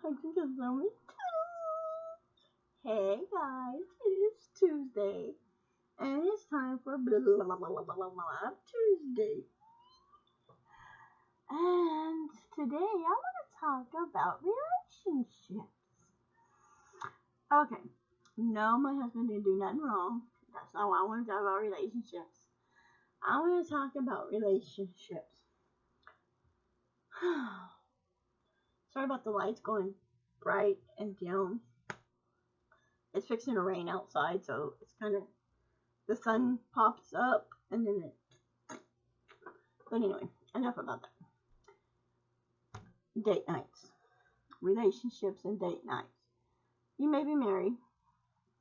I think it's only two. Hey guys, it is Tuesday, and it's time for blah blah blah blah blah blah blah Tuesday. And today I want to talk about relationships. Okay, no, my husband didn't do nothing wrong. That's not why I want to talk about relationships. I want to talk about relationships. Sorry about the lights going bright and dim. It's fixing to rain outside, so it's kind of, the sun pops up and then it, but anyway, enough about that. Date nights, relationships and date nights. You may be married.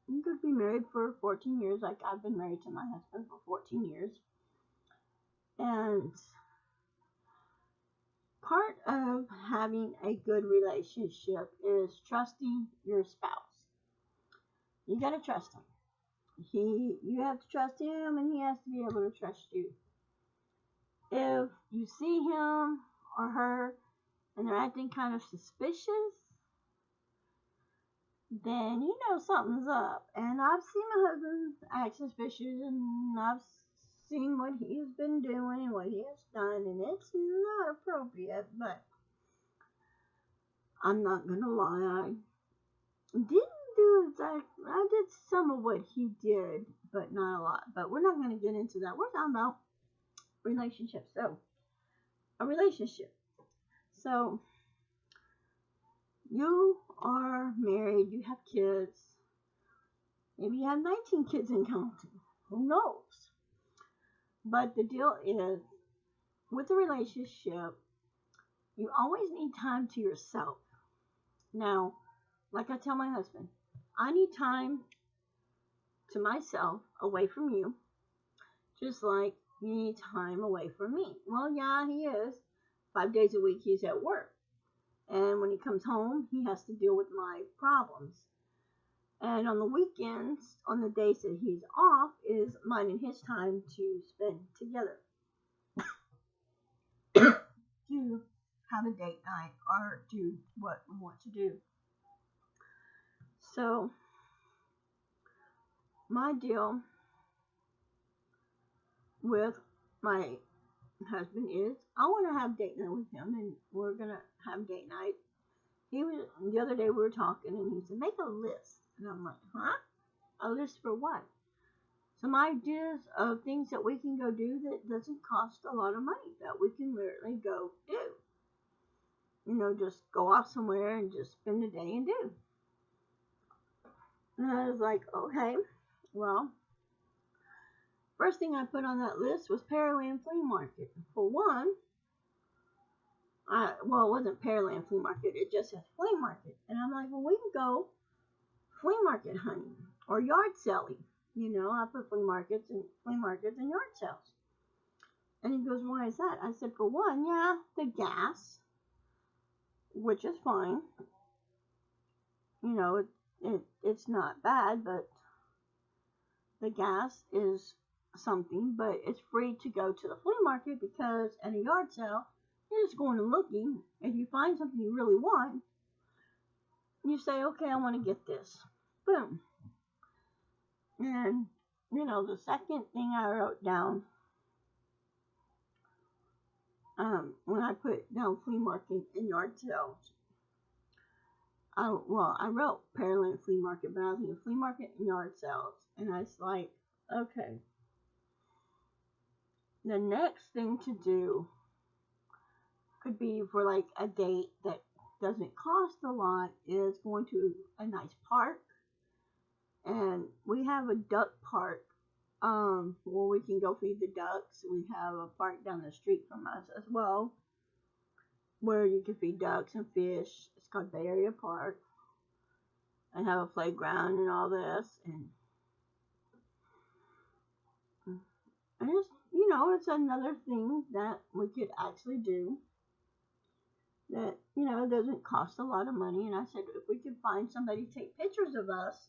You could be married for 14 years, like I've been married to my husband for 14 years. And part of having a good relationship is trusting your spouse. You gotta trust him. You have to trust him, and he has to be able to trust you. If you see him or her and they're acting kind of suspicious, then you know something's up. And I've seen my husband act suspicious, and I've seen what he's been doing and what he has done, and it's not appropriate. But I'm not gonna lie, I did some of what he did, but not a lot. But we're not gonna get into that. We're talking about relationships. So, a relationship. So, you are married, you have kids. Maybe you have 19 kids and counting. Who knows? But the deal is, with a relationship, you always need time to yourself. Now, like I tell my husband, I need time to myself away from you, just like you need time away from me. Well, yeah, he is. 5 days a week he's at work. And when he comes home, he has to deal with my problems. And on the weekends, on the days that he's off, is mine and his time to spend together. To have a date night or do what we want to do. So, my deal with my husband is I want to have date night with him, and we're gonna have date night. The other day we were talking, and he said, make a list. And I'm like, huh? A list for what? Some ideas of things that we can go do that doesn't cost a lot of money, that we can literally go do. You know, just go off somewhere and just spend the day and do. And I was like, okay, well, first thing I put on that list was Pearland Flea Market. For one, it wasn't Pearland Flea Market, it just says Flea Market. And I'm like, well, we can go flea market hunting or yard selling. You know, I put flea markets and yard sales. And he goes, why is that? I said, for one, yeah, the gas, which is fine. You know, it's not bad, but the gas is something. But it's free to go to the flea market because at a yard sale, you're just going and looking. If you find something you really want, you say, okay, I want to get this. Boom. And, you know, the second thing I wrote down, when I put down flea market and yard sales, I wrote Pearland Flea Market, but I was thinking flea market and yard sales. And I was like, okay. The next thing to do could be for like a date that doesn't cost a lot is going to a nice park. And we have a duck park where we can go feed the ducks. We have a park down the street from us as well where you can feed ducks and fish. It's called Bay Area Park. And have a playground and all this. And it's, you know, it's another thing that we could actually do that, you know, doesn't cost a lot of money. And I said, if we could find somebody to take pictures of us,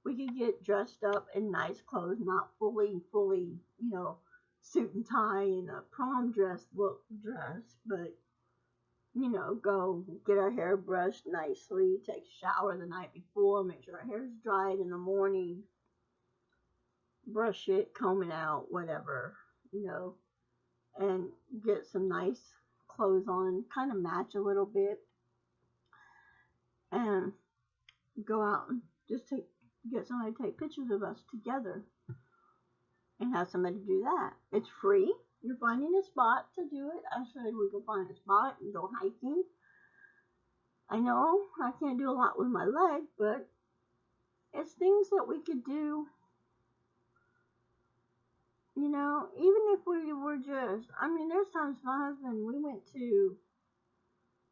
we could get dressed up in nice clothes, not fully, you know, suit and tie and a prom dress, but go get our hair brushed nicely, take a shower the night before, make sure our hair's dried in the morning, brush it, comb it out, whatever, and get some nice clothes on, kind of match a little bit, and go out and just get somebody to take pictures of us together and have somebody do that. It's free. You're finding a spot to do it. I said we can find a spot and go hiking. I know I can't do a lot with my leg, but it's things that we could do. Even if we were there's times my husband, we went to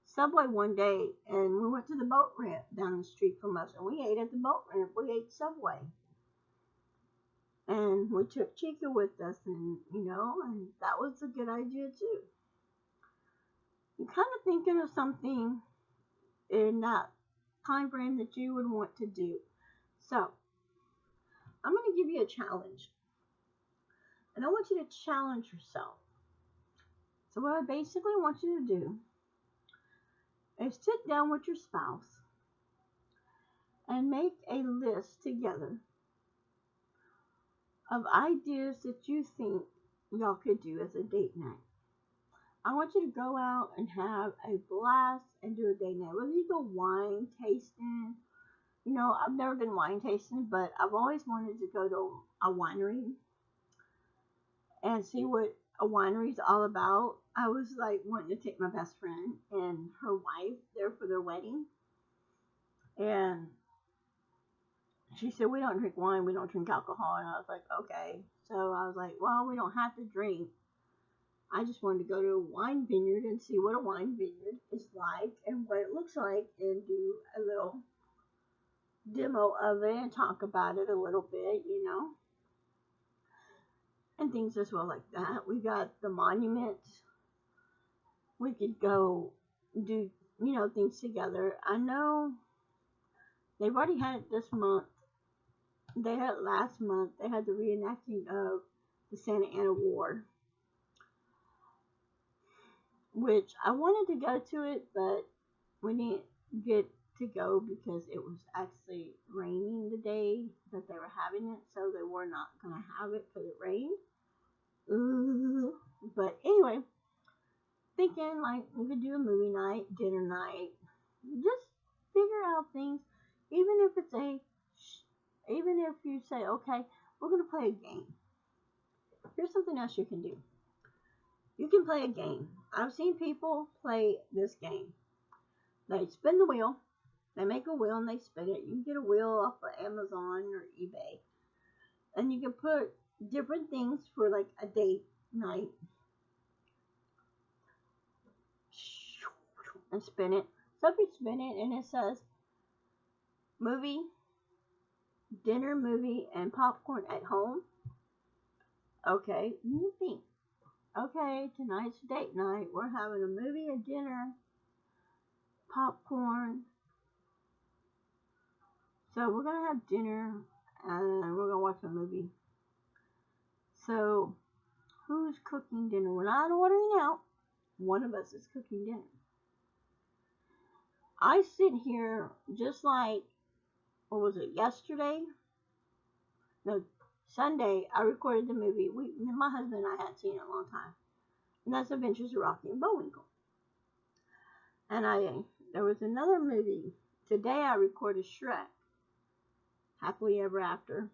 Subway one day and we went to the boat ramp down the street from us and we ate at the boat ramp. We ate Subway. And we took Chica with us and that was a good idea too. I'm kind of thinking of something in that time frame that you would want to do. So, I'm going to give you a challenge. And I want you to challenge yourself. So what I basically want you to do is sit down with your spouse and make a list together of ideas that you think y'all could do as a date night. I want you to go out and have a blast and do a date night. Whether you go wine tasting, I've never been wine tasting, but I've always wanted to go to a winery and see what a winery is all about. I was like wanting to take my best friend and her wife there for their wedding. And she said, we don't drink wine, we don't drink alcohol. And I was like, okay. So I was like, well, we don't have to drink. I just wanted to go to a wine vineyard and see what a wine vineyard is like and what it looks like and do a little demo of it and talk about it a little bit, and things as well like that. We got the monuments. We could go do, things together. I know they've already had it this month. They had it last month. They had the reenacting of the Santa Ana War, which I wanted to go to it, but we didn't get to go because it was actually raining the day that they were having it, so they were not going to have it because it rained. But anyway, thinking like we could do a movie night, dinner night, just figure out things, even if you say, okay, we're going to play a game. Here's something else you can do. You can play a game. I've seen people play this game. They spin the wheel. They make a wheel and they spin it. You can get a wheel off of Amazon or eBay. And you can put different things for like a date night. And spin it. So if you spin it and it says movie, dinner, movie, and popcorn at home. Okay, you think, okay, tonight's date night. We're having a movie, a dinner, popcorn. So we're going to have dinner and we're going to watch a movie. So who's cooking dinner? We're not ordering out. One of us is cooking dinner. I sit here just like, what was it, yesterday? No, Sunday, I recorded the movie. My husband and I hadn't seen it in a long time. And that's Adventures of Rocky and Bullwinkle. And there was another movie. Today I recorded Shrek, Happily Ever After.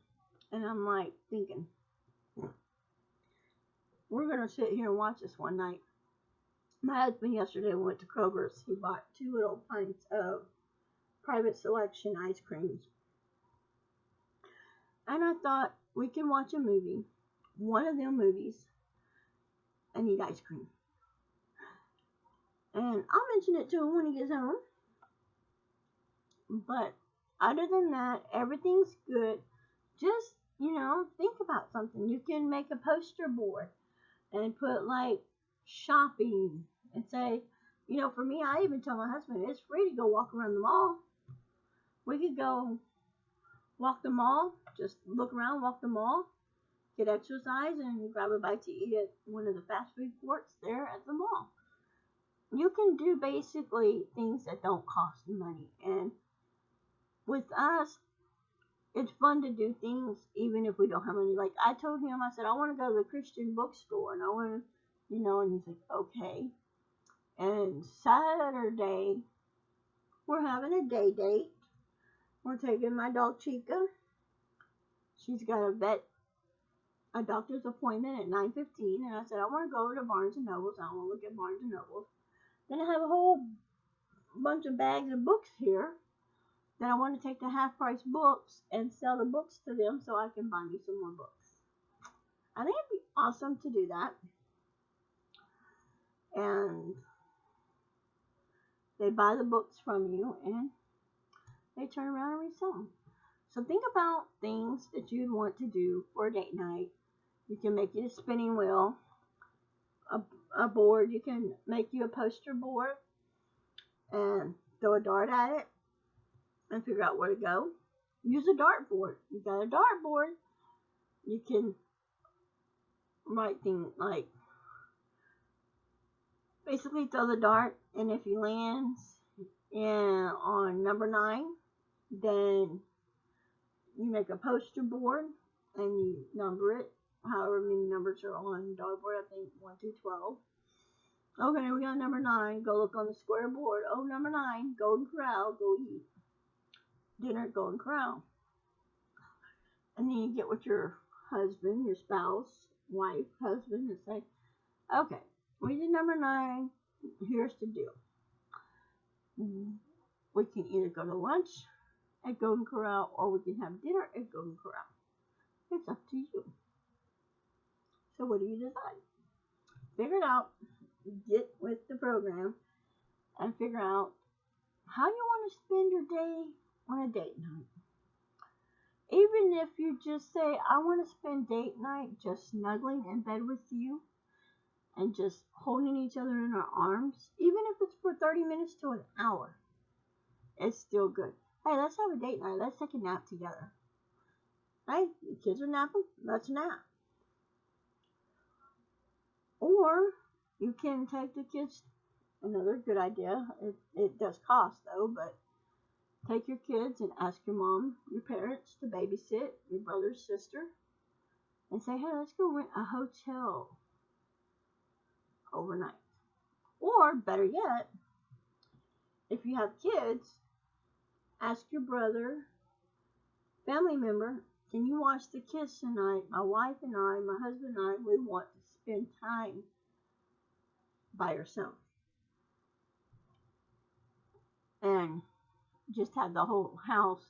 And I'm like thinking, we're going to sit here and watch this one night. My husband yesterday went to Kroger's. He bought 2 little pints of private selection ice creams. And I thought we can watch a movie, one of them movies, and eat ice cream. And I'll mention it to him when he gets home. But other than that, everything's good. Just, think about something. You can make a poster board and put like shopping and say, for me, I even tell my husband it's free to go walk around the mall. We could go walk the mall, just look around, walk the mall, get exercise, and grab a bite to eat at one of the fast food courts there at the mall. you can do basically things that don't cost money. And with us, it's fun to do things even if we don't have money. Like I told him, I said, I want to go to the Christian bookstore and I want to, and he's like, okay. And Saturday, we're having a day date. We're taking my dog Chica. She's got a doctor's appointment at 9:15, and I said I want to go to Barnes and Nobles. I want to look at Barnes and Nobles. Then I have a whole bunch of bags of books here. Then I want to take the half price books and sell the books to them so I can buy me some more books. I think it'd be awesome to do that. And they buy the books from you and they turn around and resell them. So think about things that you'd want to do for a date night. You can make it a spinning wheel, a board. You can make you a poster board and throw a dart at it and figure out where to go. Use a dartboard. You got a dartboard. You can write things like basically throw the dart, and if he lands on number 9, then you make a poster board and you number it. However many numbers are on the dartboard, I think 1 through 12. Okay, we got number 9. Go look on the square board. Oh, number 9, Golden Corral. Go eat dinner at Golden Corral. And then you get with your husband, your spouse, wife, husband, and say, okay, we did number 9. Here's the deal. We can either go to lunch at Golden Corral or we can have dinner at Golden Corral. It's up to you. So what do you decide? Figure it out. Get with the program and figure out how you want to spend your day on a date night. Even if you just say, I want to spend date night just snuggling in bed with you and just holding each other in our arms, even if it's for 30 minutes to an hour, it's still good. Hey, let's have a date night. Let's take a nap together. Hey, the kids are napping. Let's nap. Or you can take the kids. Another good idea. It does cost though, but take your kids and ask your mom, your parents to babysit your brother, sister, and say, hey, let's go rent a hotel overnight. Or better yet, if you have kids, ask your brother, family member, can you watch the kids tonight? My wife and I, my husband and I, we want to spend time by ourselves. And just have the whole house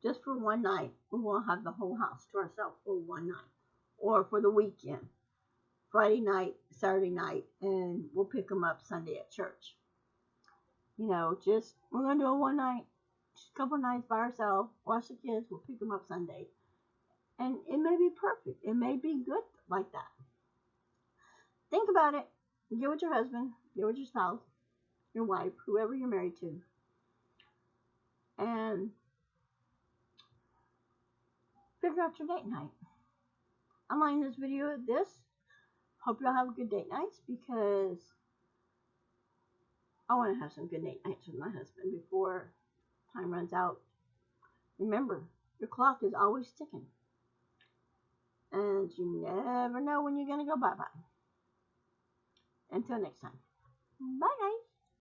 just for one night. We want to have the whole house to ourselves for one night. Or for the weekend. Friday night, Saturday night, and we'll pick them up Sunday at church. We're going to do a one night, just a couple nights by ourselves, watch the kids, we'll pick them up Sunday. And it may be perfect. It may be good like that. Think about it. Get with your husband, get with your spouse, your wife, whoever you're married to. And figure out your date night. I'm liking this video of this. Hope y'all have a good date nights because I want to have some good date nights with my husband before time runs out. Remember, your clock is always ticking. And you never know when you're going to go bye-bye. Until next time. Bye, guys.